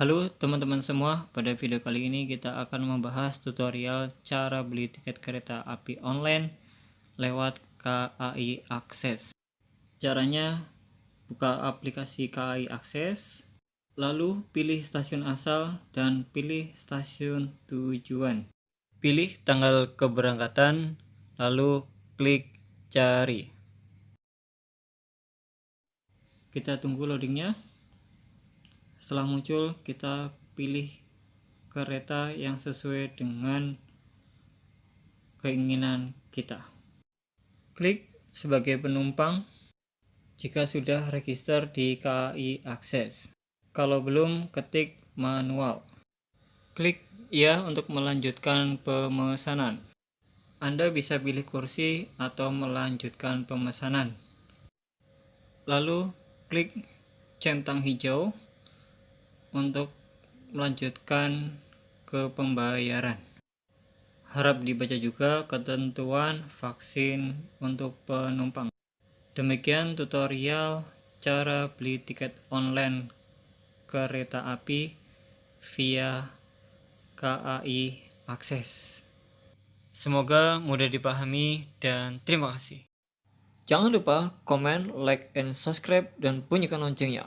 Halo teman-teman semua, pada video kali ini kita akan membahas tutorial cara beli tiket kereta api online lewat KAI Akses. Caranya, buka aplikasi KAI Akses, lalu pilih stasiun asal dan pilih stasiun tujuan. Pilih tanggal keberangkatan, lalu klik cari. Kita tunggu loadingnya. Setelah muncul, kita pilih kereta yang sesuai dengan keinginan kita. Klik sebagai penumpang jika sudah register di KAI Akses. Kalau belum, ketik manual. Klik ya untuk melanjutkan pemesanan. Anda bisa pilih kursi atau melanjutkan pemesanan. Lalu klik centang hijau untuk melanjutkan ke pembayaran. Harap dibaca juga ketentuan vaksin untuk penumpang. Demikian tutorial cara beli tiket online kereta api via KAI Akses. Semoga mudah dipahami dan terima kasih. Jangan lupa komen, like, and subscribe dan bunyikan loncengnya.